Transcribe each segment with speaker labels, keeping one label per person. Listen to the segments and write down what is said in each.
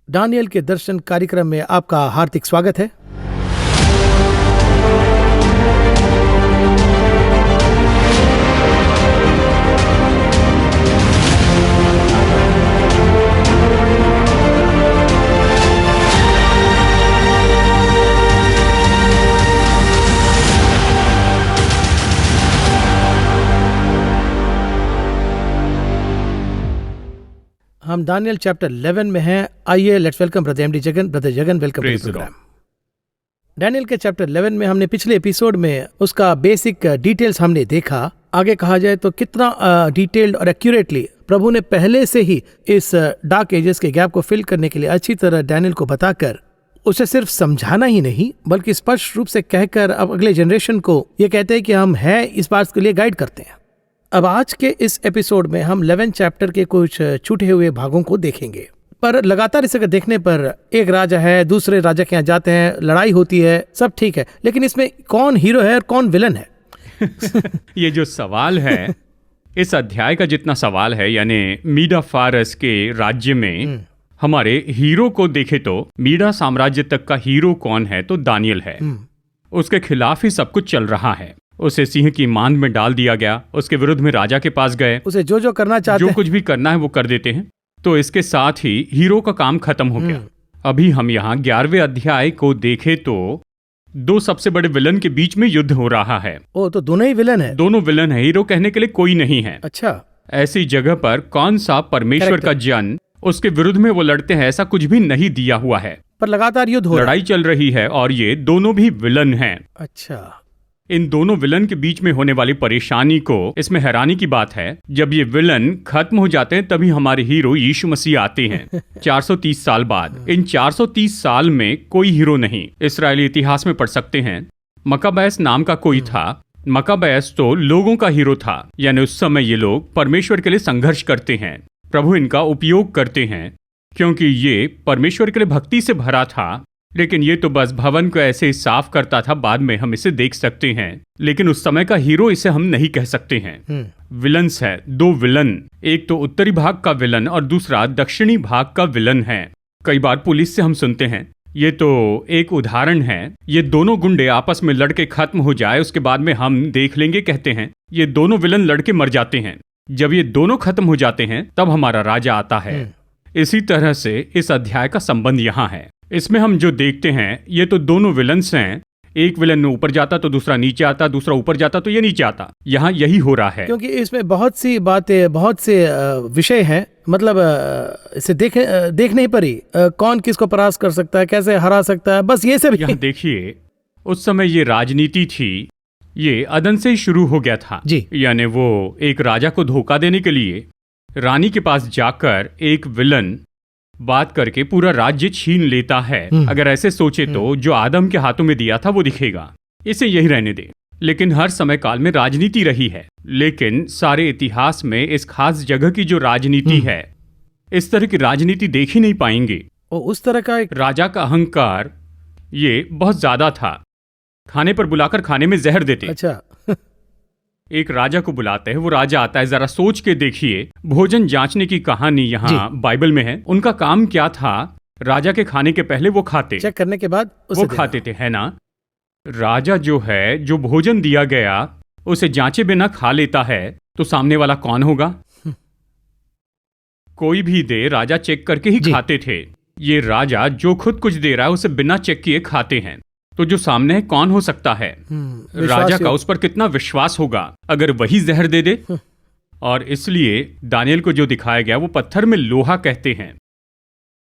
Speaker 1: Daniel के दर्शन कार्यक्रम में आपका हार्दिक स्वागत है। हम दानियल चैप्टर 11 में हैं। आइए let's welcome brother MD Jagan. Brother Jagan, welcome to the program. Daniel के चैप्टर 11 में हमने पिछले एपिसोड में उसका बेसिक डिटेल्स हमने देखा। आगे कहा जाए तो कितना डिटेल्ड और एक्यूरेटली प्रभु ने पहले से ही इस डार्क एजेस के गैप को फिल करने के लिए अच्छी तरह दानियल को बताकर उसे सिर्फ समझाना ही नहीं बल्कि स्पष्ट रूप से कहकर अब अगले जनरेशन को ये कहते हैं कि हम हैं इस बात के लिए गाइड करते हैं। अब आज के इस एपिसोड में हम 11 चैप्टर के कुछ छूटे हुए भागों को देखेंगे। पर लगातार इसे देखने पर एक राजा है, दूसरे राजा के यहाँ जाते हैं, लड़ाई होती है, सब ठीक है, लेकिन इसमें कौन हीरो है और कौन विलन है?
Speaker 2: ये जो सवाल है इस अध्याय का जितना सवाल है, यानी मीडा फारस के राज्य में हमारे हीरो को देखे तो मीडा साम्राज्य तक का हीरो कौन है तो दानियल है। उसके खिलाफ ही सब कुछ चल रहा है। उसे सिंह की मांद में डाल दिया गया, उसके विरुद्ध में राजा के पास गए,
Speaker 1: उसे जो करना चाहते
Speaker 2: जो कुछ भी करना है वो कर देते हैं। तो इसके साथ ही हीरो का काम खत्म हो गया। अभी हम यहाँ 11वें अध्याय को देखें तो दो सबसे बड़े विलन के बीच में युद्ध हो रहा है।
Speaker 1: ओ, तो दोनों ही विलन है?
Speaker 2: दोनों विलन है, हीरो कहने के लिए कोई नहीं है।
Speaker 1: अच्छा,
Speaker 2: ऐसी जगह पर कौन सा परमेश्वर का जन उसके विरुद्ध में वो लड़ते हैं, ऐसा कुछ भी नहीं दिया हुआ है।
Speaker 1: पर लगातार युद्ध हो रहा है,
Speaker 2: लड़ाई चल रही है और ये दोनों भी विलन हैं।
Speaker 1: अच्छा,
Speaker 2: इन दोनों विलन के बीच में होने वाली परेशानी को इसमें हैरानी की बात है, जब ये विलन खत्म हो जाते हैं तभी हमारे हीरो यीशु मसीह आते हैं 430 साल बाद। इन 430 साल में कोई हीरो नहीं। इस्राएली इतिहास में पढ़ सकते हैं, मकाबैस नाम का कोई था। मकाबैस तो लोगों का हीरो था, यानी उस समय ये लोग परमेश्वर के लिए संघर्ष करते हैं। प्रभु इनका उपयोग करते हैं क्योंकि ये परमेश्वर के लिए भक्ति से भरा था। लेकिन ये तो बस भवन को ऐसे ही साफ करता था, बाद में हम इसे देख सकते हैं, लेकिन उस समय का हीरो इसे हम नहीं कह सकते हैं। विलन्स है, दो विलन, एक तो उत्तरी भाग का विलन और दूसरा दक्षिणी भाग का विलन है। कई बार पुलिस से हम सुनते हैं, ये तो एक उदाहरण है, ये दोनों गुंडे आपस में लड़के खत्म हो जाए उसके बाद में हम देख लेंगे, कहते हैं ये दोनों विलन लड़के मर जाते हैं। जब ये दोनों खत्म हो जाते हैं तब हमारा राजा आता है। इसी तरह से इस अध्याय का संबंध यहाँ है। इसमें हम जो देखते हैं ये तो दोनों विलन्स हैं, एक विलन ऊपर जाता तो दूसरा नीचे आता, दूसरा ऊपर जाता तो ये नीचे आता। यहाँ यही हो रहा है
Speaker 1: क्योंकि इसमें बहुत सी बातें, बहुत से विषय हैं। मतलब इसे देखने पर ही कौन किसको परास्त कर सकता है, कैसे हरा सकता है, बस ये सब।
Speaker 2: यहाँ देखिए, उस समय ये राजनीति थी, ये अदन से ही शुरू हो गया था
Speaker 1: जी।
Speaker 2: यानी वो एक राजा को धोखा देने के लिए रानी के पास जाकर एक विलन बात करके पूरा राज्य छीन लेता है। अगर ऐसे सोचे तो जो आदम के हाथों में दिया था वो दिखेगा, इसे यही रहने दे। लेकिन हर समय काल में राजनीति रही है, लेकिन सारे इतिहास में इस खास जगह की जो राजनीति है, इस तरह की राजनीति देख ही नहीं पाएंगे।
Speaker 1: उस तरह का एक
Speaker 2: राजा का अहंकार ये बहुत ज्यादा था। खाने पर बुलाकर खाने में जहर देते।
Speaker 1: अच्छा
Speaker 2: एक राजा को बुलाते हैं, वो राजा आता है। जरा सोच के देखिए, भोजन जांचने की कहानी यहाँ बाइबल में है। उनका काम क्या था? राजा के खाने के पहले वो खाते,
Speaker 1: चेक करने के बाद
Speaker 2: वो खाते थे, है ना। राजा जो है, जो भोजन दिया गया उसे जांचे बिना खा लेता है तो सामने वाला कौन होगा? कोई भी दे, राजा चेक करके ही खाते थे। ये राजा जो खुद कुछ दे रहा है उसे बिना चेक किए खाते हैं, तो जो सामने है कौन हो सकता है? राजा का उस पर कितना विश्वास होगा अगर वही जहर दे दे। और इसलिए दानियल को जो दिखाया गया वो पत्थर में लोहा कहते हैं,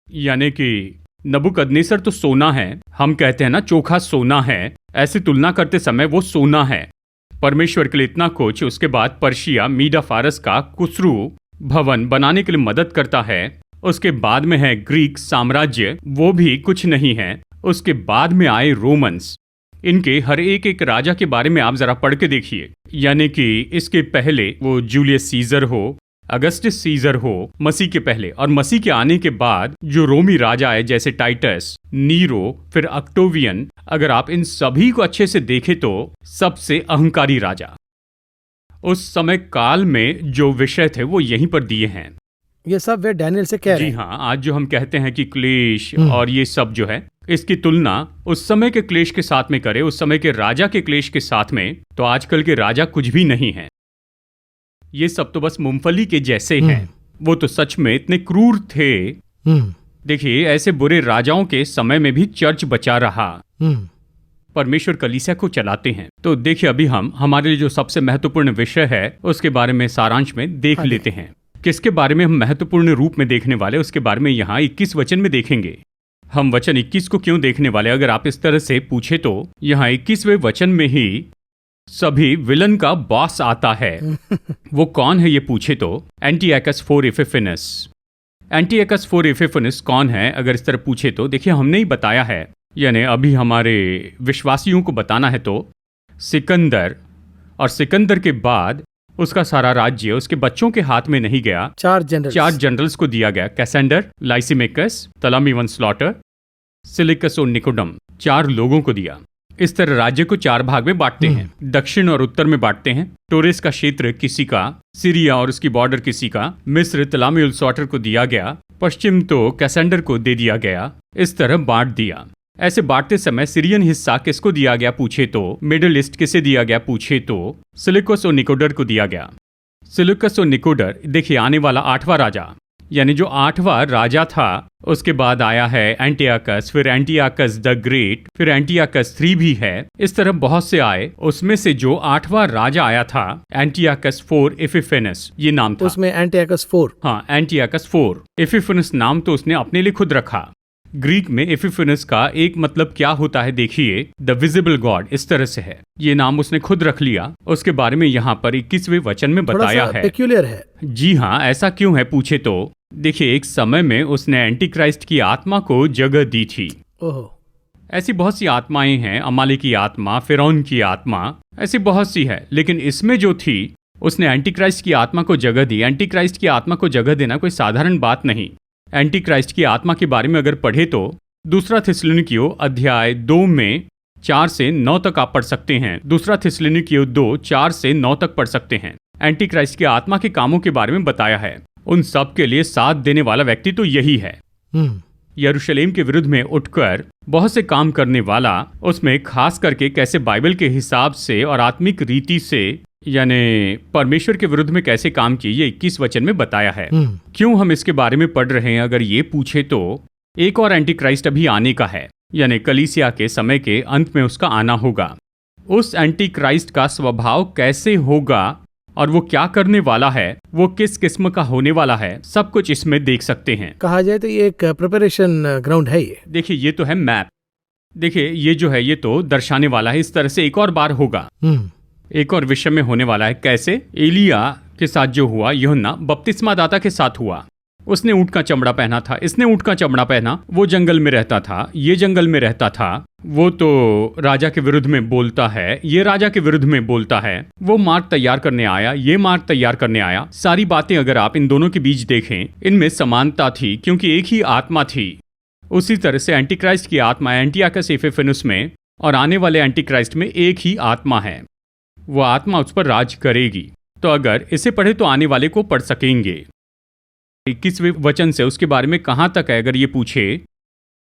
Speaker 2: यानी कि नबूकदनेस्सर तो सोना है, हम कहते हैं ना चोखा सोना है, ऐसी तुलना करते समय वो सोना है। परमेश्वर के लिए इतना कुछ, उसके बाद पर्शिया मीडा फारस का कुसरू भवन बनाने के लिए मदद करता है। उसके बाद में है ग्रीक साम्राज्य, वो भी कुछ नहीं है। उसके बाद में आए रोमन्स। इनके हर एक राजा के बारे में आप जरा पढ़ के देखिए, यानी कि इसके पहले वो जूलियस सीजर हो, अगस्टस सीजर हो, मसीह के पहले, और मसीह के आने के बाद जो रोमी राजा आए जैसे टाइटस, नीरो, फिर ऑक्टेवियन। अगर आप इन सभी को अच्छे से देखें तो सबसे अहंकारी राजा। उस समय काल में जो विषय थे वो यहीं पर दिए हैं।
Speaker 1: ये सब वे डैनियल से कह रहे
Speaker 2: जी
Speaker 1: हैं।
Speaker 2: हाँ, आज जो हम कहते हैं कि क्लेश और ये सब जो है, इसकी तुलना उस समय के क्लेश के साथ में करें, उस समय के राजा के क्लेश के साथ में, तो आजकल के राजा कुछ भी नहीं है। ये सब तो बस मूंगफली के जैसे हैं। वो तो सच में इतने क्रूर थे। देखिए, ऐसे बुरे राजाओं के समय में भी चर्च बचा रहा। परमेश्वर कलीसिया को चलाते हैं। तो देखिए, अभी हम हमारे लिए जो सबसे महत्वपूर्ण विषय है उसके बारे में सारांश में देख लेते हैं। किसके बारे में हम महत्वपूर्ण रूप में देखने वाले, उसके बारे में यहाँ 21 वचन में देखेंगे। हम वचन 21 को क्यों देखने वाले, अगर आप इस तरह से पूछे तो यहाँ 21वें वचन में ही सभी विलन का बॉस आता है। वो कौन है ये पूछे तो एंटियाकस फोर इपिफेनस। एंटियाकस फोर इपिफेनस कौन है अगर इस तरह पूछे तो देखिए, हमने ही बताया है, यानी अभी हमारे विश्वासियों को बताना है तो सिकंदर, और सिकंदर के बाद उसका सारा राज्य उसके बच्चों के हाथ में नहीं गया। चार जनरल्स को दिया गया, कैसेंडर, लाइसिमेकस, तलामीवन स्लॉटर, सिलिकस और निकोडम, 4 लोगों को दिया। इस तरह राज्य को 4 भाग में बांटते हैं, दक्षिण और उत्तर में बांटते हैं। टोरेस का क्षेत्र किसी का, सीरिया और उसकी बॉर्डर किसी का, मिस्र तलामीउल स्लॉटर को दिया गया, पश्चिम तो कैसेंडर को दे दिया गया। इस तरह बांट दिया। ऐसे बांटते समय सीरियन हिस्सा किसको दिया गया पूछे तो, मिडिल ईस्ट किसे दिया गया पूछे तो सिलिकस और निकोडर को दिया गया। सिलिकस और निकोडर, देखिए आने वाला 8वां राजा, यानी जो 8वां राजा था, उसके बाद आया है एंटियाकस, फिर एंटियाकस द ग्रेट, फिर एंटियाकस 3 भी है। इस तरह बहुत से आए। उसमें से जो 8वां राजा आया था, एंटियाकस 4 इपिफेनस, ये नाम था
Speaker 1: उसमें एंटियाकस 4।
Speaker 2: हाँ, एंटियाकस 4 इपिफेनस नाम तो उसने अपने लिए खुद रखा। ग्रीक में एपिफेनस का एक मतलब क्या होता है देखिए, द विजिबल गॉड, इस तरह से है। ये नाम उसने खुद रख लिया। उसके बारे में यहाँ पर 21वें वचन में बताया है।
Speaker 1: पेक्यूलियर है।
Speaker 2: जी हाँ, ऐसा क्यों है पूछे तो देखिए, एक समय में उसने एंटी क्राइस्ट की आत्मा को जगह दी थी। ऐसी बहुत सी आत्माएं हैं, अमाले की आत्मा, फिरौन की आत्मा, ऐसी बहुत सी है। लेकिन इसमें जो थी, उसने एंटी क्राइस्ट की आत्मा को जगह दी। एंटी क्राइस्ट की आत्मा को जगह देना कोई साधारण बात नहीं। एंटी क्राइस्ट की आत्मा के बारे में अगर पढ़े तो दूसरा थिस्सलुनीकियों अध्याय 2 में 4 से 9 तक आप पढ़ सकते हैं। दूसरा थिस्सलुनीकियों 2 4 से 9 तक पढ़ सकते हैं। एंटी क्राइस्ट की आत्मा के कामों के बारे में बताया है। उन सब के लिए साथ देने वाला व्यक्ति तो यही है। यरूशलेम के विरुद्ध में उठकर बहुत से काम करने वाला, उसमें खास करके कैसे बाइबल के हिसाब से और आत्मिक रीति से, यानी परमेश्वर के विरुद्ध में कैसे काम किए, ये 21 वचन में बताया है। क्यों हम इसके बारे में पढ़ रहे हैं अगर ये पूछे तो, एक और एंटी क्राइस्ट अभी आने का है, यानी कलीसिया के समय के अंत में उसका आना होगा। उस एंटी क्राइस्ट का स्वभाव कैसे होगा और वो क्या करने वाला है, वो किस किस्म का होने वाला है, सब कुछ इसमें देख सकते हैं।
Speaker 1: कहा जाए तो ये एक प्रिपरेशन ग्राउंड है। ये देखिए,
Speaker 2: ये तो है मैप। देखिए, ये जो है ये तो दर्शाने वाला है। इस तरह से एक और बार होगा, एक और विषय में होने वाला है। कैसे एलिया के साथ जो हुआ, यूहन्ना बपतिस्मा दाता के साथ हुआ। उसने ऊंट का चमड़ा पहना था, इसने ऊंट का चमड़ा पहना। वो जंगल में रहता था, ये जंगल में रहता था। वो तो राजा के विरुद्ध में बोलता है, ये राजा के विरुद्ध में बोलता है। वो मार्ग तैयार करने आया, ये मार्ग तैयार करने आया। सारी बातें अगर आप इन दोनों के बीच देखें, इनमें समानता थी, क्योंकि एक ही आत्मा थी। उसी तरह से एंटीक्राइस्ट की आत्मा एंटियाकस एपिफेनुस में और आने वाले एंटीक्राइस्ट में एक ही आत्मा है। वो आत्मा उस पर राज करेगी। तो अगर इसे पढ़े तो आने वाले को पढ़ सकेंगे। 21वें वचन से उसके बारे में कहां तक है अगर ये पूछे,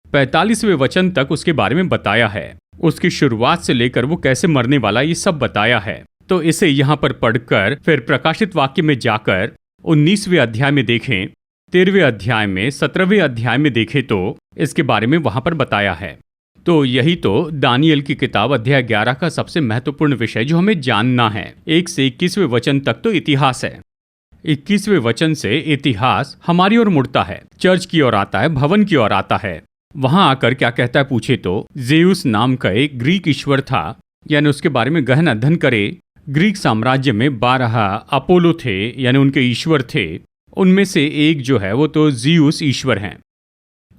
Speaker 2: 45वें वचन तक उसके बारे में बताया है। उसकी शुरुआत से लेकर वो कैसे मरने वाला, ये सब बताया है। तो इसे यहाँ पर पढ़कर फिर प्रकाशित वाक्य में जाकर 19वें अध्याय में देखें, 13वें अध्याय में, 17वें अध्याय में देखें तो इसके बारे में वहां पर बताया है। तो यही तो दानियल की किताब अध्याय 11 का सबसे महत्वपूर्ण विषय जो हमें जानना है। 1 से 21वें वचन तक तो इतिहास है। 21वें वचन से इतिहास हमारी ओर मुड़ता है, चर्च की ओर आता है, भवन की ओर आता है। वहां आकर क्या कहता है पूछे तो, जेउस नाम का एक ग्रीक ईश्वर था, यानी उसके बारे में गहन अध्ययन करे। ग्रीक साम्राज्य में 12 अपोलो थे, यानी उनके ईश्वर थे। उनमें से एक जो है वो तो जियूस ईश्वर हैं।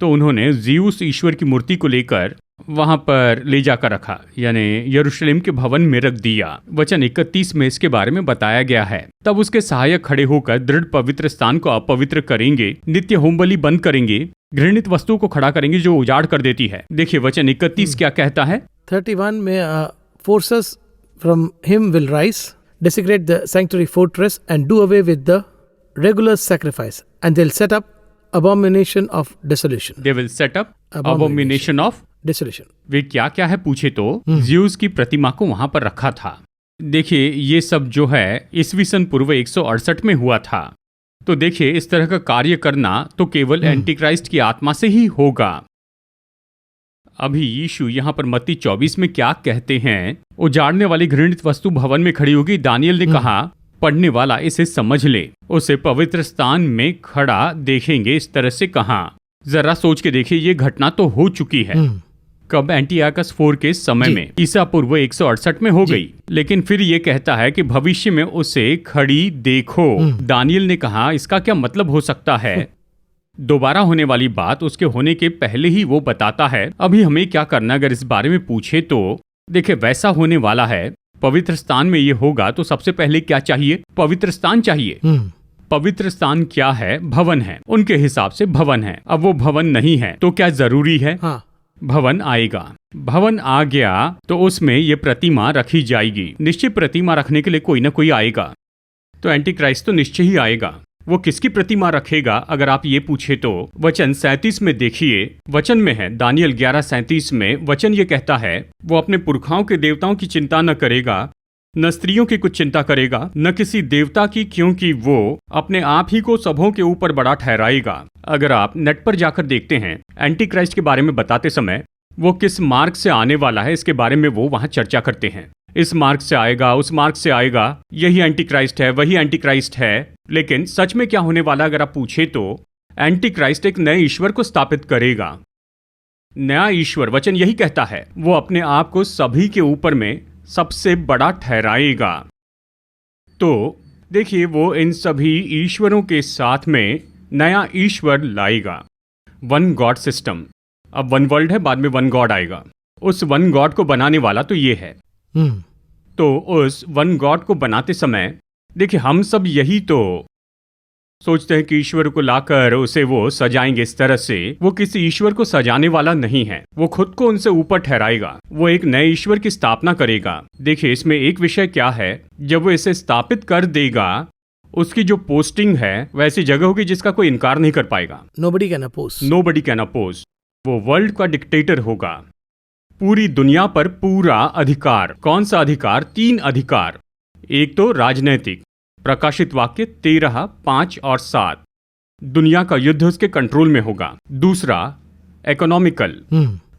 Speaker 2: तो उन्होंने जियूस ईश्वर की मूर्ति को लेकर वहां पर ले जाकर रखा, यानी यरूशलेम के भवन में रख दिया। वचन 31 में इसके बारे में बताया गया है। तब उसके सहायक खड़े होकर दृढ़ पवित्र स्थान को अपवित्र करेंगे, नित्य होम बलि बंद करेंगे, घृणित वस्तु को खड़ा करेंगे जो उजाड़ कर देती है। देखिए वचन 31 क्या कहता है।
Speaker 1: 31 में forces from him will rise, desecrate the sanctuary fortress and do away with the regular sacrifice, and they'll set up abomination of desolation.
Speaker 2: They will set up abomination of
Speaker 1: Desolation.
Speaker 2: वे क्या क्या है पूछे तो ज्यूस की प्रतिमा को वहां पर रखा था। देखिए ये सब जो है ईस्वी सन पूर्व 168 में हुआ था। तो देखिए इस तरह का कार्य करना तो केवल एंटी क्राइस्ट की आत्मा से ही होगा। अभी यीशु यहाँ पर मत्ती 24 में क्या कहते हैं, उजाड़ने वाली घृणित वस्तु भवन में खड़ी होगी। दानियल ने कहा पढ़ने वाला इसे समझ ले, उसे पवित्र स्थान में खड़ा देखेंगे। इस तरह से कहा। जरा सोच के देखिए ये घटना तो हो चुकी है। कब? एंटियाकस 4 के समय में, ईसा पूर्व 168 में हो गई। लेकिन फिर ये कहता है कि भविष्य में उसे खड़ी देखो। दानियल ने कहा इसका क्या मतलब हो सकता है? दोबारा होने वाली बात उसके होने के पहले ही वो बताता है। अभी हमें क्या करना अगर इस बारे में पूछे तो देखिए वैसा होने वाला है। पवित्र स्थान में ये होगा तो सबसे पहले क्या चाहिए? पवित्र स्थान चाहिए। पवित्र स्थान क्या है? भवन है। उनके हिसाब से भवन है। अब वो भवन नहीं है तो क्या जरूरी है?
Speaker 1: हाँ।
Speaker 2: भवन आएगा। भवन आ गया तो उसमें ये प्रतिमा रखी जाएगी। निश्चय प्रतिमा रखने के लिए कोई ना कोई आएगा। तो एंटी क्राइस्ट तो निश्चय ही आएगा। वो किसकी प्रतिमा रखेगा अगर आप ये पूछे तो वचन 37 में देखिए। वचन में है दानियल 11:37 में वचन ये कहता है वो अपने पुरखाओं के देवताओं की चिंता न करेगा, न स्त्रियों की कुछ चिंता करेगा, न किसी देवता की, क्योंकि वो अपने आप ही को सबों के ऊपर बड़ा ठहराएगा। अगर आप नेट पर जाकर देखते हैं एंटी क्राइस्ट के बारे में बताते समय वो किस मार्ग से आने वाला है इसके बारे में वो वहां चर्चा करते हैं। इस मार्ग से आएगा, उस मार्ग से आएगा, यही एंटी क्राइस्ट है, वही एंटी क्राइस्ट है। लेकिन सच में क्या होने वाला अगर आप पूछे तो एंटी क्राइस्ट एक नए ईश्वर को स्थापित करेगा। नया ईश्वर, वचन यही कहता है, वो अपने आप को सभी के ऊपर में सबसे बड़ा ठहराएगा। तो देखिए वो इन सभी ईश्वरों के साथ में नया ईश्वर लाएगा। One God system. अब वन वर्ल्ड है, बाद में वन गॉड आएगा। उस वन गॉड को बनाने वाला तो ये है। तो उस वन गॉड को बनाते समय देखिए हम सब यही तो सोचते हैं कि ईश्वर को लाकर उसे वो सजाएंगे इस तरह से। वो किसी ईश्वर को सजाने वाला नहीं है, वो खुद को उनसे ऊपर ठहराएगा। वो एक नए ईश्वर की स्थापना करेगा। देखिए इसमें एक विषय क्या है, जब वो इसे स्थापित कर देगा उसकी जो पोस्टिंग है वैसी जगह होगी जिसका कोई इनकार नहीं कर पाएगा।
Speaker 1: Nobody can oppose.
Speaker 2: Nobody can oppose. वो वर्ल्ड का डिक्टेटर होगा। पूरी दुनिया पर पूरा अधिकार। कौन सा अधिकार? 3 अधिकार। एक तो राजनैतिक, प्रकाशित वाक्य 13, 5 और 7, दुनिया का युद्ध उसके कंट्रोल में होगा। दूसरा इकोनॉमिकल,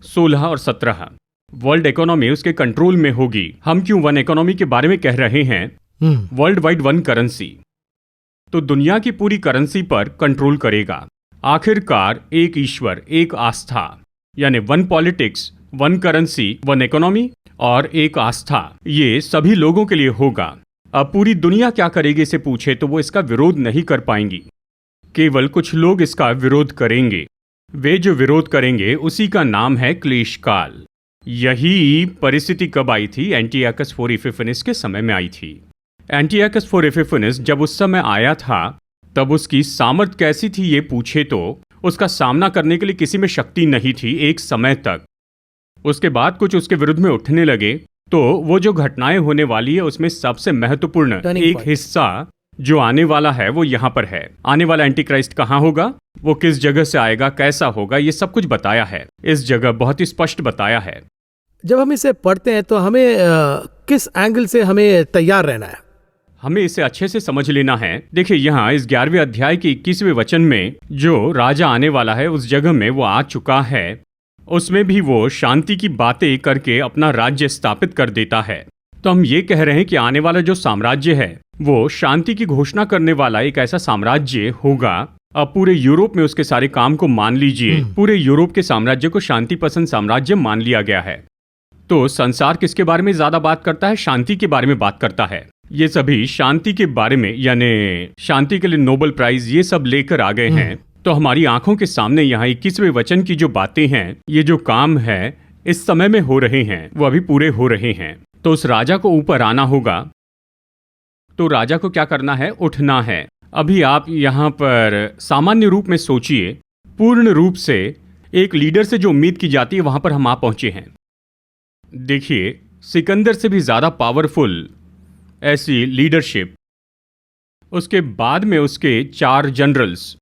Speaker 2: 16 और 17, वर्ल्ड इकोनॉमी उसके कंट्रोल में होगी। हम क्यों वन इकोनॉमी के बारे में कह रहे हैं? वर्ल्ड वाइड वन करेंसी, तो दुनिया की पूरी करेंसी पर कंट्रोल करेगा। आखिरकार एक ईश्वर, एक आस्था, यानी one politics, one currency, one economy और एक आस्था, ये सभी लोगों के लिए होगा। अब पूरी दुनिया क्या करेगी इसे पूछे तो वो इसका विरोध नहीं कर पाएंगी। केवल कुछ लोग इसका विरोध करेंगे। वे जो विरोध करेंगे उसी का नाम है क्लेश काल। यही परिस्थिति कब आई थी? एंटियाकस 4 इपिफेनिस के समय में आई थी। एंटियाकस 4 इपिफेनिस जब उस समय आया था तब उसकी सामर्थ कैसी थी ये पूछे तो उसका सामना करने के लिए किसी में शक्ति नहीं थी एक समय तक। उसके बाद कुछ उसके विरुद्ध में उठने लगे तो वो जो घटनाएं होने वाली है उसमें सबसे महत्वपूर्ण एक हिस्सा जो आने वाला है वो यहाँ पर है। आने वाला एंटी क्राइस्ट कहाँ होगा, वो किस जगह से आएगा, कैसा होगा, ये सब कुछ बताया है। इस जगह बहुत ही स्पष्ट बताया है।
Speaker 1: जब हम इसे पढ़ते हैं तो हमें किस एंगल से हमें तैयार रहना है?
Speaker 2: हमें इसे अच्छे से समझ लेना है। देखिए यहाँ इस 11वें अध्याय के 21वें वचन में जो राजा आने वाला है उस जगह में वो आ चुका है। उसमें भी वो शांति की बातें करके अपना राज्य स्थापित कर देता है। तो हम ये कह रहे हैं कि आने वाला जो साम्राज्य है वो शांति की घोषणा करने वाला एक ऐसा साम्राज्य होगा। अब पूरे यूरोप में उसके सारे काम को मान लीजिए। पूरे यूरोप के साम्राज्य को शांति पसंद साम्राज्य मान लिया गया है। तो संसार किसके बारे में ज्यादा बात करता है? शांति के बारे में बात करता है। ये सभी शांति के बारे में, यानी शांति के लिए नोबेल प्राइज ये सब लेकर आ गए हैं। तो हमारी आंखों के सामने यहाँ 21वें वचन की जो बातें हैं, ये जो काम है इस समय में हो रहे हैं वो अभी पूरे हो रहे हैं। तो उस राजा को ऊपर आना होगा। तो राजा को क्या करना है? उठना है। अभी आप यहाँ पर सामान्य रूप में सोचिए, पूर्ण रूप से एक लीडर से जो उम्मीद की जाती है वहां पर हम आ पहुंचे हैं। देखिए सिकंदर से भी ज्यादा पावरफुल ऐसी लीडरशिप उसके बाद में उसके 4 जनरल्स।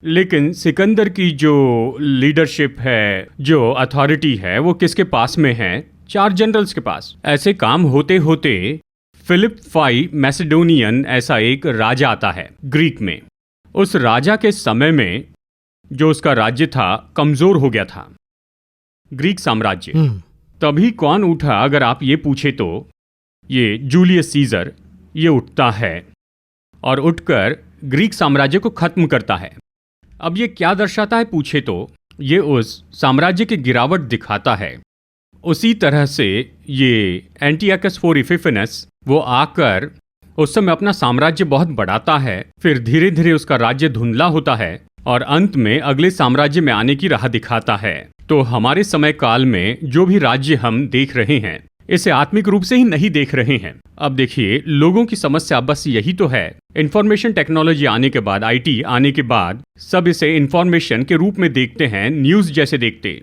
Speaker 2: लेकिन सिकंदर की जो लीडरशिप है, जो अथॉरिटी है, वो किसके पास में है? 4 जनरल्स के पास। ऐसे काम होते होते फिलिप फाई मैसेडोनियन ऐसा एक राजा आता है ग्रीक में। उस राजा के समय में जो उसका राज्य था कमजोर हो गया था, ग्रीक साम्राज्य। तभी कौन उठा अगर आप ये पूछे तो ये जूलियस सीजर ये उठता है और उठकर ग्रीक साम्राज्य को खत्म करता है। अब ये क्या दर्शाता है पूछे तो ये उस साम्राज्य की गिरावट दिखाता है। उसी तरह से ये एंटियाकस IV इपिफेनस वो आकर उस समय अपना साम्राज्य बहुत बढ़ाता है, फिर धीरे धीरे उसका राज्य धुंधला होता है और अंत में अगले साम्राज्य में आने की राह दिखाता है। तो हमारे समय काल में जो भी राज्य हम देख रहे हैं इसे आत्मिक रूप से ही नहीं देख रहे हैं। अब देखिए, लोगों की समस्या बस यही तो है। इंफॉर्मेशन टेक्नोलॉजी आने के बाद, IT आने के बाद सब इसे इंफॉर्मेशन के रूप में देखते हैं, न्यूज जैसे देखते।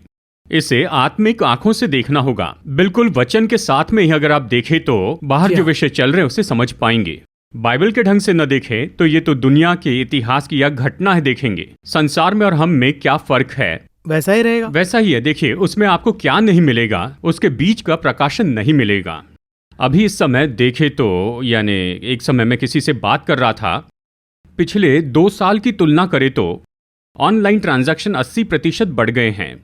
Speaker 2: इसे आत्मिक आंखों से देखना होगा। बिल्कुल वचन के साथ में ही अगर आप देखें तो बाहर जो विषय चल रहे हैं उसे समझ पाएंगे। बाइबल के ढंग से न देखें तो ये तो दुनिया के इतिहास की या घटना है देखेंगे। संसार में और हम में क्या फर्क है,
Speaker 1: वैसा ही रहेगा।
Speaker 2: वैसा ही है। देखिए, उसमें आपको क्या नहीं मिलेगा, उसके बीच का प्रकाशन नहीं मिलेगा। अभी इस समय देखे तो यानी एक समय में किसी से बात कर रहा था, पिछले 2 साल की तुलना करें तो ऑनलाइन ट्रांजैक्शन 80% बढ़ गए हैं।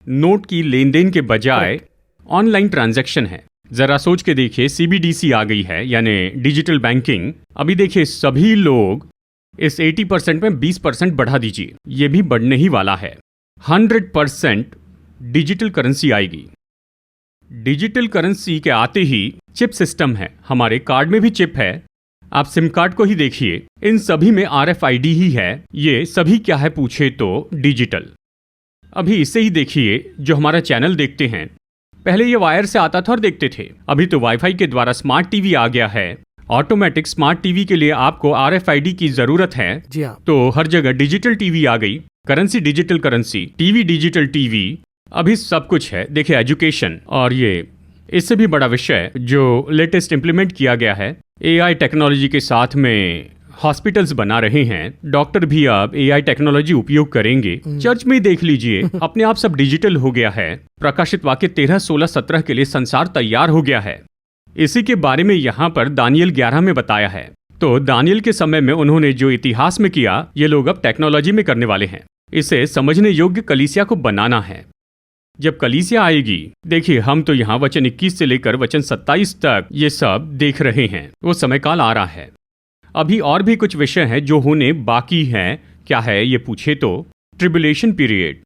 Speaker 2: नोट की लेन देन के बजाय ऑनलाइन ट्रांजैक्शन है। जरा सोच के देखिए, CBDC आ गई है यानी डिजिटल बैंकिंग। अभी देखिए, सभी लोग इस 80% में 20% बढ़ा दीजिए, ये भी बढ़ने ही वाला है। 100% डिजिटल करेंसी आएगी। डिजिटल करेंसी के आते ही चिप सिस्टम है, हमारे कार्ड में भी चिप है। आप सिम कार्ड को ही देखिए, इन सभी में RFID ही है। ये सभी क्या है पूछे तो डिजिटल। अभी इसे ही देखिए, जो हमारा चैनल देखते हैं, पहले ये वायर से आता था और देखते थे, अभी तो वाईफाई के द्वारा स्मार्ट टीवी आ गया है। ऑटोमेटिक स्मार्ट टीवी के लिए आपको RFID की जरूरत है।
Speaker 1: जी हाँ।
Speaker 2: तो हर जगह डिजिटल टीवी आ गई, currency digital currency, TV digital TV, अभी सब कुछ है। देखिए, एजुकेशन, और ये इससे भी बड़ा विषय जो लेटेस्ट इंप्लीमेंट किया गया है, AI टेक्नोलॉजी के साथ में हॉस्पिटल्स बना रहे हैं। डॉक्टर भी अब AI टेक्नोलॉजी उपयोग करेंगे। चर्च में देख लीजिए, अपने आप सब डिजिटल हो गया है। प्रकाशित वाक्य 13, 16, 17 के लिए संसार तैयार हो गया है। इसी के बारे में यहाँ पर दानियल 11 में बताया है। तो दानियल के समय में उन्होंने जो इतिहास में किया, ये लोग अब टेक्नोलॉजी में करने वाले हैं। इसे समझने योग्य कलीसिया को बनाना है। जब कलीसिया आएगी, देखिए, हम तो यहाँ वचन 21 से लेकर वचन 27 तक ये सब देख रहे हैं। वो समय काल आ रहा है। अभी और भी कुछ विषय हैं जो होने बाकी हैं। क्या है ये पूछे तो ट्रिबुलेशन पीरियड।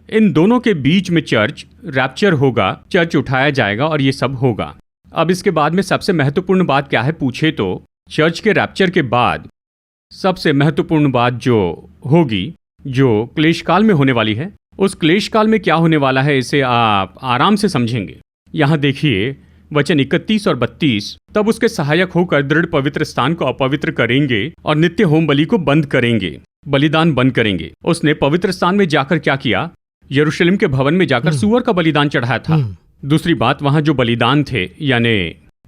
Speaker 2: इन दोनों के बीच में चर्च रैप्चर होगा, चर्च उठाया जाएगा और ये सब होगा। अब इसके बाद में सबसे महत्वपूर्ण बात क्या है पूछे तो चर्च के रैप्चर के बाद सबसे महत्वपूर्ण बात जो होगी, जो क्लेश काल में होने वाली है, उस क्लेश काल में क्या होने वाला है इसे आप आराम से समझेंगे। यहाँ देखिए वचन 31 और 32, तब उसके सहायक होकर दृढ़ पवित्र स्थान को अपवित्र करेंगे और नित्य होम बलि को बंद करेंगे, बलिदान बंद करेंगे। उसने पवित्र स्थान में जाकर क्या किया? यरूशलेम के भवन में जाकर सूअर का बलिदान चढ़ाया था। दूसरी बात, वहां जो बलिदान थे यानी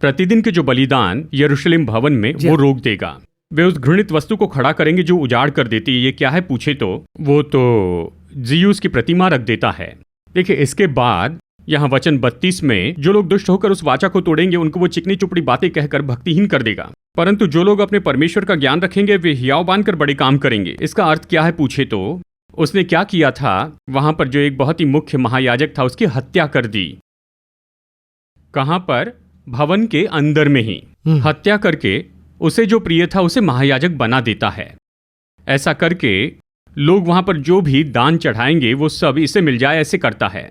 Speaker 2: प्रतिदिन के जो बलिदान यरूशलेम भवन में, वो रोक देगा। वे उस घृणित वस्तु को खड़ा करेंगे जो उजाड़ कर देती है। ये क्या है पूछे तो वो तो जियूस की प्रतिमा रख देता है। देखिए, इसके बाद यहाँ वचन 32 में जो लोग दुष्ट होकर उस वाचा को तोड़ेंगे उनको वो चिकनी चुपड़ी बातें कहकर भक्तिहीन कर देगा, परंतु जो लोग अपने परमेश्वर का ज्ञान रखेंगे वे हियाव बांधकर बड़े काम करेंगे। इसका अर्थ क्या है पूछे तो उसने क्या किया था? वहां पर जो एक बहुत ही मुख्य महायाजक था उसकी हत्या कर दी। कहां पर? भवन के अंदर में ही हत्या करके उसे जो प्रिय था उसे महायाजक बना देता है। ऐसा करके लोग वहां पर जो भी दान चढ़ाएंगे वो सब इसे मिल जाए ऐसे करता है।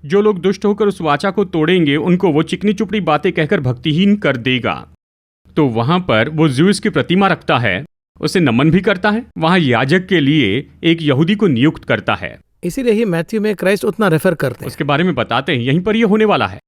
Speaker 2: जो लोग दुष्ट होकर उस वाचा को तोड़ेंगे उनको वो चिकनी चुपड़ी बातें कहकर भक्तिहीन कर देगा। तो वहां पर वो ज्यूस की प्रतिमा रखता है, उसे नमन भी करता है। वहां याजक के लिए एक यहूदी को नियुक्त करता है।
Speaker 1: इसीलिए ही मैथ्यू में क्राइस्ट उतना रेफर करते हैं,
Speaker 2: उसके बारे में बताते हैं। यहीं पर यह होने वाला है,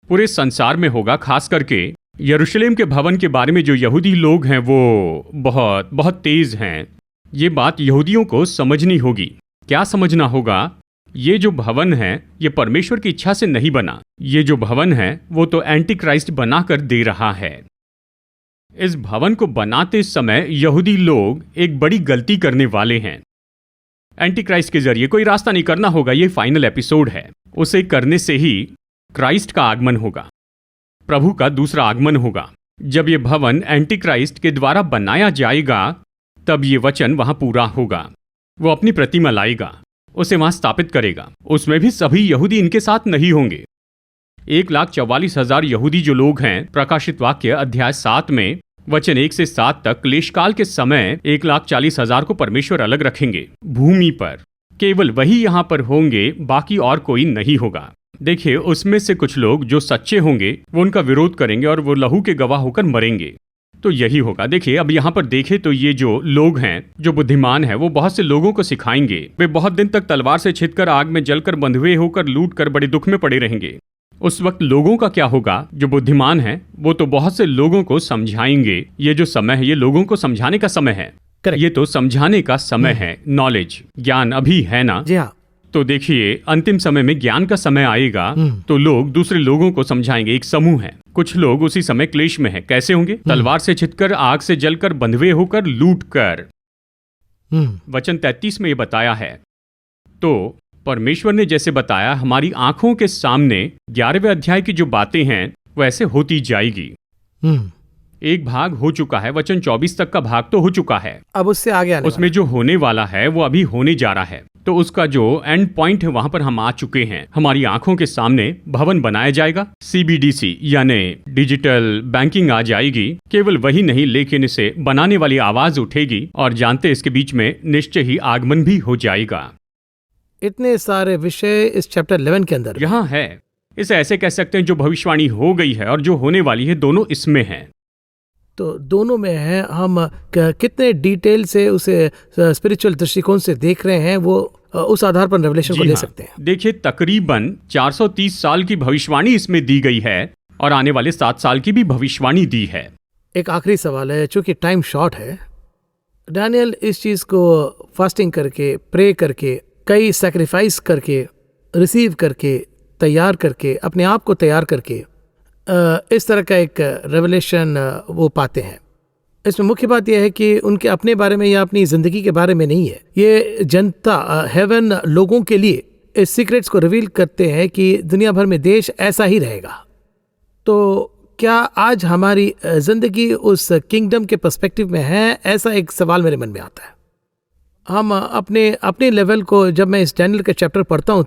Speaker 2: पूरे संसार में होगा। खास करके यरूशलेम के भवन के बारे में जो यहूदी लोग हैं वो बहुत बहुत तेज हैं। ये बात यहूदियों को समझनी होगी। क्या समझना होगा? ये जो भवन है ये परमेश्वर की इच्छा से नहीं बना। ये जो भवन है वो तो एंटी क्राइस्ट बना कर दे रहा है। इस भवन को बनाते समय यहूदी लोग एक बड़ी गलती करने वाले हैं। एंटी क्राइस्ट के जरिए कोई रास्ता नहीं करना होगा, ये फाइनल एपिसोड है। उसे करने से ही क्राइस्ट का आगमन होगा, प्रभु का दूसरा आगमन होगा। जब ये भवन एंटी क्राइस्ट के द्वारा बनाया जाएगा तब ये वचन वहां पूरा होगा। वो अपनी प्रतिमा लाएगा, उसे वहां स्थापित करेगा। उसमें भी सभी यहूदी इनके साथ नहीं होंगे। 1,44,000 यहूदी जो लोग हैं, प्रकाशित वाक्य अध्याय 7 में वचन 1 से 7 तक, क्लेशकाल के समय 1,40,000 को परमेश्वर अलग रखेंगे भूमि पर। केवल वही यहां पर होंगे, बाकी और कोई नहीं होगा। देखिए, उसमें से कुछ लोग जो सच्चे होंगे वो उनका विरोध करेंगे और वो लहू के गवाह होकर मरेंगे। तो यही होगा। देखिए, अब यहाँ पर देखें तो ये जो लोग हैं, जो बुद्धिमान हैं, वो बहुत से लोगों को सिखाएंगे। वे बहुत दिन तक तलवार से छिदकर, आग में जलकर, बंधुए होकर, लूट कर बड़े दुख में पड़े रहेंगे। उस वक्त लोगों का क्या होगा? जो बुद्धिमान हैं वो तो बहुत से लोगों को समझाएंगे। ये जो समय है, ये लोगों को समझाने का समय है। ये तो समझाने का समय है। नॉलेज, ज्ञान अभी है ना?
Speaker 1: जी हाँ।
Speaker 2: तो देखिए, अंतिम समय में ज्ञान का समय आएगा तो लोग दूसरे लोगों को समझाएंगे। एक समूह है, कुछ लोग उसी समय क्लेश में है। कैसे होंगे? तलवार से छिदकर, आग से जलकर, बंधुए होकर, लूट कर। वचन 33 में ये बताया है। तो परमेश्वर ने जैसे बताया, हमारी आंखों के सामने 11वें अध्याय की जो बातें हैं वैसे होती जाएगी। एक भाग हो चुका है, वचन 24 तक का भाग तो हो चुका है।
Speaker 1: अब उससे आगे आने
Speaker 2: उसमें जो होने वाला है वो अभी होने जा रहा है। तो उसका जो एंड पॉइंट है वहां पर हम आ चुके हैं। हमारी आंखों के सामने भवन बनाया जाएगा, CBDC यानी डिजिटल बैंकिंग आ जाएगी। केवल वही नहीं, लेकिन इसे बनाने वाली आवाज उठेगी और जानते इसके बीच में निश्चय ही आगमन भी हो जाएगा।
Speaker 1: इतने सारे विषय इस चैप्टर 11 के अंदर
Speaker 2: यहाँ है। इसे ऐसे कह सकते हैं, जो भविष्यवाणी हो गई है और जो होने वाली है, दोनों इसमें है।
Speaker 1: तो दोनों में है। हम कितने डिटेल से उसे स्पिरिचुअल दृष्टिकोण से देख रहे हैं, वो उस आधार पर रेवलेशन को ले सकते हैं।
Speaker 2: देखिए, तकरीबन 430 साल की भविष्यवाणी इसमें दी गई है और आने वाले 7 साल की भी भविष्यवाणी दी है।
Speaker 1: एक आखिरी सवाल है, चूंकि टाइम शॉर्ट है। डैनियल इस चीज को फास्टिंग करके, प्रे करके, कई सैक्रिफाइस करके, रिसीव करके, तैयार करके, अपने आप को तैयार करके इस तरह का एक रेवलेशन वो पाते हैं। इसमें मुख्य बात यह है कि उनके अपने बारे में या अपनी ज़िंदगी के बारे में नहीं है। ये जनता, हेवन लोगों के लिए इस सीक्रेट्स को रिवील करते हैं कि दुनिया भर में देश ऐसा ही रहेगा। तो क्या आज हमारी ज़िंदगी उस किंगडम के पर्सपेक्टिव में है? ऐसा एक सवाल मेरे मन में आता है। हम अपने लेवल को, जब मैं इस डैनियल का चैप्टर पढ़ता हूँ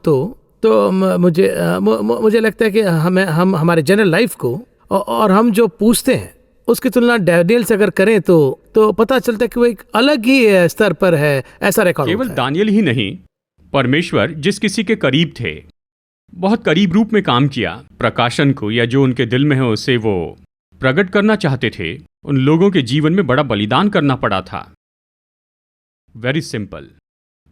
Speaker 1: तो मुझे लगता है कि हम हमारे जनरल लाइफ को और हम जो पूछते हैं उसकी तुलना डैनियल से अगर करें तो पता चलता है कि वो एक अलग ही स्तर पर है। ऐसा रिकॉर्ड
Speaker 2: केवल दानियल ही नहीं, परमेश्वर जिस किसी के करीब थे, बहुत करीब रूप में काम किया, प्रकाशन को या जो उनके दिल में है उसे वो प्रकट करना चाहते थे, उन लोगों के जीवन में बड़ा बलिदान करना पड़ा था। Very simple.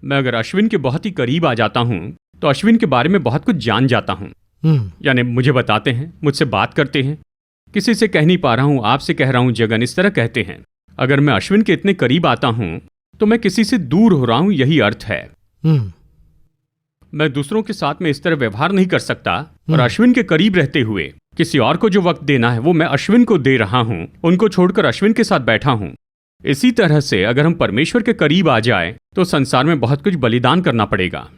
Speaker 2: मैं अगर अश्विन के बहुत ही करीब आ जाता हूं तो अश्विन के बारे में बहुत कुछ जान जाता हूं। यानी मुझे बताते हैं, मुझसे बात करते हैं। किसी से कह नहीं पा रहा हूं, आपसे कह रहा हूं, जगन इस तरह कहते हैं। अगर मैं अश्विन के इतने करीब आता हूं तो मैं किसी से दूर हो रहा हूं, यही अर्थ है। मैं दूसरों के साथ में इस तरह व्यवहार नहीं कर सकता, और अश्विन के करीब रहते हुए किसी और को जो वक्त देना है वो मैं अश्विन को दे रहा हूं, उनको छोड़कर अश्विन के साथ बैठा हूं। इसी तरह से अगर हम परमेश्वर के करीब आ जाए तो संसार में बहुत कुछ बलिदान करना पड़ेगा।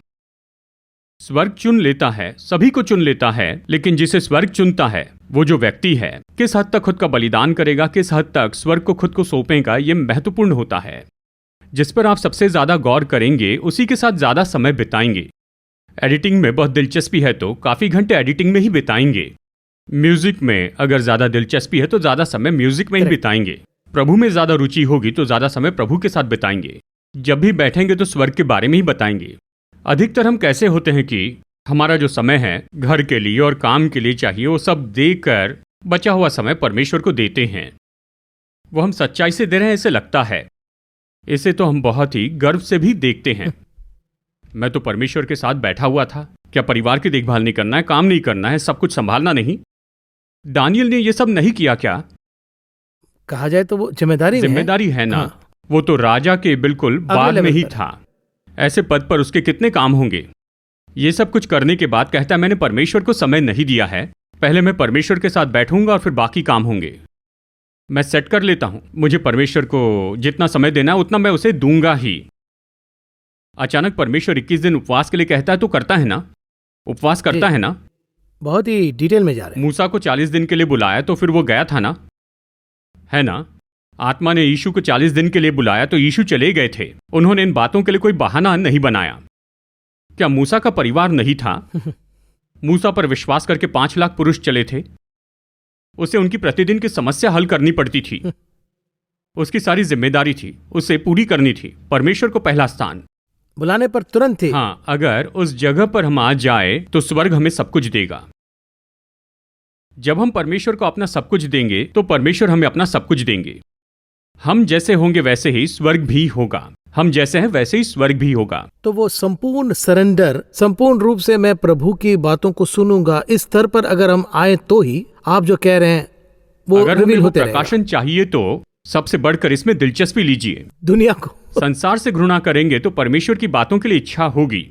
Speaker 2: स्वर्ग चुन लेता है, सभी को चुन लेता है, लेकिन जिसे स्वर्ग चुनता है वो जो व्यक्ति है, किस हद तक खुद का बलिदान करेगा, किस हद तक स्वर्ग को खुद को सौंपेगा, ये महत्वपूर्ण होता है। जिस पर आप सबसे ज्यादा गौर करेंगे उसी के साथ ज्यादा समय बिताएंगे। एडिटिंग में बहुत दिलचस्पी है तो काफी घंटे एडिटिंग में ही बिताएंगे। म्यूजिक में अगर ज्यादा दिलचस्पी है तो ज्यादा समय म्यूजिक में ही बिताएंगे। प्रभु में ज्यादा रुचि होगी तो ज्यादा समय प्रभु के साथ बिताएंगे। जब भी बैठेंगे तो स्वर्ग के बारे में ही बताएंगे। अधिकतर हम कैसे होते हैं कि हमारा जो समय है घर के लिए और काम के लिए चाहिए, वो सब देकर बचा हुआ समय परमेश्वर को देते हैं। वो हम सच्चाई से दे रहे हैं ऐसे लगता है। इसे तो हम बहुत ही गर्व से भी देखते हैं। मैं तो परमेश्वर के साथ बैठा हुआ था। क्या परिवार की देखभाल नहीं करना है, काम नहीं करना है, सब कुछ संभालना नहीं? दानियल ने ये सब नहीं किया क्या?
Speaker 1: कहा जाए तो वो जिम्मेदारी
Speaker 2: है ना। हाँ। वो तो राजा के बिल्कुल बाद में ही था। ऐसे पद पर उसके कितने काम होंगे। ये सब कुछ करने के बाद कहता है मैंने परमेश्वर को समय नहीं दिया है, पहले मैं परमेश्वर के साथ बैठूंगा और फिर बाकी काम होंगे। मैं सेट कर लेता हूं, मुझे परमेश्वर को जितना समय देना है उतना मैं उसे दूंगा ही। अचानक परमेश्वर 21 दिन उपवास के लिए कहता है तो करता है ना, उपवास करता है ना।
Speaker 1: बहुत ही डिटेल में जा रहे हैं।
Speaker 2: मूसा को 40 दिन के लिए बुलाया तो फिर वो गया था ना, है ना। आत्मा ने यीशु को 40 दिन के लिए बुलाया तो यीशु चले गए थे। उन्होंने इन बातों के लिए कोई बहाना नहीं बनाया। क्या मूसा का परिवार नहीं था? मूसा पर विश्वास करके 5 लाख पुरुष चले थे। उसे उनकी प्रतिदिन की समस्या हल करनी पड़ती थी। उसकी सारी जिम्मेदारी थी, उसे पूरी करनी थी। परमेश्वर को पहला स्थान,
Speaker 1: बुलाने पर तुरंत थे।
Speaker 2: हाँ, अगर उस जगह पर हम आ जाए तो स्वर्ग हमें सब कुछ देगा। जब हम परमेश्वर को अपना सब कुछ देंगे तो परमेश्वर हमें अपना सब कुछ देंगे। हम जैसे होंगे वैसे ही स्वर्ग भी होगा। हम जैसे हैं वैसे ही स्वर्ग भी होगा।
Speaker 1: तो वो संपूर्ण सरेंडर, संपूर्ण रूप से मैं प्रभु की बातों को सुनूंगा, इस स्तर पर अगर हम आए तो ही आप जो कह रहे हैं वो
Speaker 2: अगर
Speaker 1: रिवील
Speaker 2: हमें
Speaker 1: होते
Speaker 2: प्रकाशन चाहिए तो सबसे बढ़कर इसमें दिलचस्पी लीजिए।
Speaker 1: दुनिया को
Speaker 2: संसार से घृणा करेंगे तो परमेश्वर की बातों के लिए इच्छा होगी।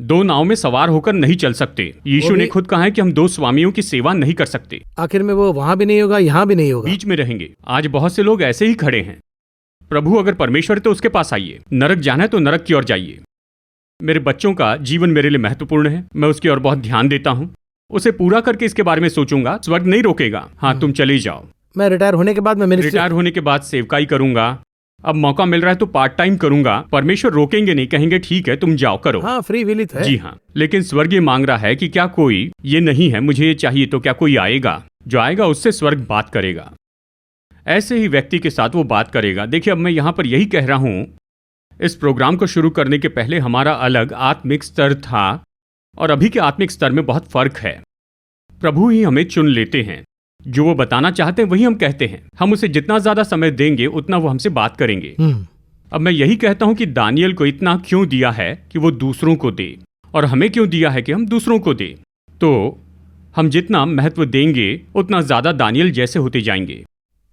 Speaker 2: 2 नाव में सवार होकर नहीं चल सकते। यीशु ने खुद कहा है कि हम 2 स्वामियों की सेवा नहीं कर सकते।
Speaker 1: आखिर में वो वहां भी नहीं होगा, यहां भी नहीं होगा,
Speaker 2: बीच में रहेंगे। आज बहुत से लोग ऐसे ही खड़े हैं। प्रभु अगर परमेश्वर है तो उसके पास आइए, नरक जाना है तो नरक की ओर जाइए। मेरे बच्चों का जीवन मेरे लिए महत्वपूर्ण है, मैं उसकी ओर बहुत ध्यान देता हूं। उसे पूरा करके इसके बारे में सोचूंगा। स्वर्ग नहीं रोकेगा। हाँ, तुम चले जाओ।
Speaker 1: मैं रिटायर होने के बाद मैं
Speaker 2: रिटायर होने के बाद सेवकाई करूंगा। अब मौका मिल रहा है तो पार्ट टाइम करूंगा। परमेश्वर रोकेंगे नहीं, कहेंगे ठीक है तुम जाओ करो।
Speaker 1: हाँ, फ्री विल है।
Speaker 2: जी हाँ, लेकिन स्वर्ग ये मांग रहा है कि क्या कोई, ये नहीं है मुझे ये चाहिए, तो क्या कोई आएगा? जो आएगा उससे स्वर्ग बात करेगा। ऐसे ही व्यक्ति के साथ वो बात करेगा। देखिए, अब मैं यहाँ पर यही कह रहा हूँ, इस प्रोग्राम को शुरू करने के पहले हमारा अलग आत्मिक स्तर था और अभी के आत्मिक स्तर में बहुत फर्क है। प्रभु ही हमें चुन लेते हैं। जो वो बताना चाहते हैं वही हम कहते हैं। हम उसे जितना ज्यादा समय देंगे उतना वो हमसे बात करेंगे। अब मैं यही कहता हूं कि दानियल को इतना क्यों दिया है कि वो दूसरों को दे, और हमें क्यों दिया है कि हम दूसरों को दे। तो हम जितना महत्व देंगे उतना ज्यादा दानियल जैसे होते जाएंगे।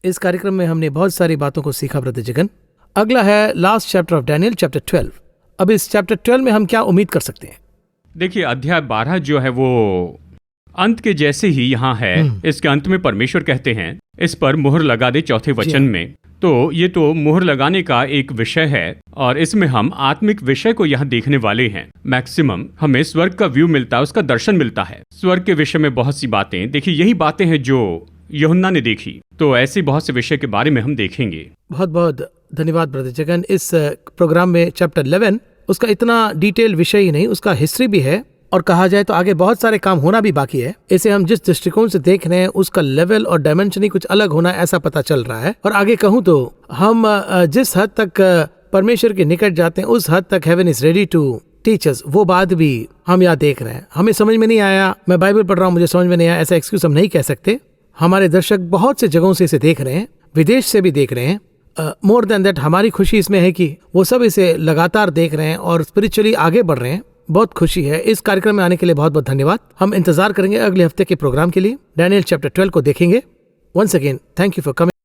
Speaker 1: इस कार्यक्रम में हमने बहुत सारी बातों को सीखा ब्रदर जगन। अगला है last chapter of Daniel, chapter 12। अब इस चैप्टर 12 में हम क्या उम्मीद कर सकते हैं?
Speaker 2: देखिए, अध्याय 12 जो है वो अंत के जैसे ही यहाँ है। इसके अंत में परमेश्वर कहते हैं इस पर मुहर लगा दे, चौथे वचन में। तो ये तो मुहर लगाने का एक विषय है और इसमें हम आत्मिक विषय को यहाँ देखने वाले हैं। मैक्सिमम हमें स्वर्ग का व्यू मिलता है, उसका दर्शन मिलता है। स्वर्ग के विषय में बहुत सी बातें, देखिए यही बातें हैं जो यूहन्ना ने देखी। तो ऐसे बहुत से विषय के बारे में हम देखेंगे।
Speaker 1: बहुत बहुत धन्यवाद ब्रदर जगन। इस प्रोग्राम में चैप्टर 11 उसका इतना डिटेल विषय ही नहीं, उसका हिस्ट्री भी है, और कहा जाए तो आगे बहुत सारे काम होना भी बाकी है। इसे हम जिस दृष्टिकोण से देख रहे हैं उसका लेवल और डायमेंशन ही कुछ अलग होना, ऐसा पता चल रहा है। और आगे कहूँ तो हम जिस हद तक परमेश्वर के निकट जाते हैं उस हद तक heaven is ready to teach us. वो बात भी हम यहाँ देख रहे हैं। हमें समझ में नहीं आया, मैं बाइबल पढ़ रहा हूँ मुझे समझ में नहीं आया, ऐसा एक्सक्यूज हम नहीं कह सकते। हमारे दर्शक बहुत से जगहों से इसे देख रहे हैं, विदेश से भी देख रहे हैं। मोर देन दैट हमारी खुशी इसमें है कि वो सब इसे लगातार देख रहे हैं और स्पिरिचुअली आगे बढ़ रहे हैं। बहुत खुशी है। इस कार्यक्रम में आने के लिए बहुत बहुत धन्यवाद। हम इंतजार करेंगे अगले हफ्ते के प्रोग्राम के लिए। डैनियल चैप्टर 12 को देखेंगे। Once again thank you for coming.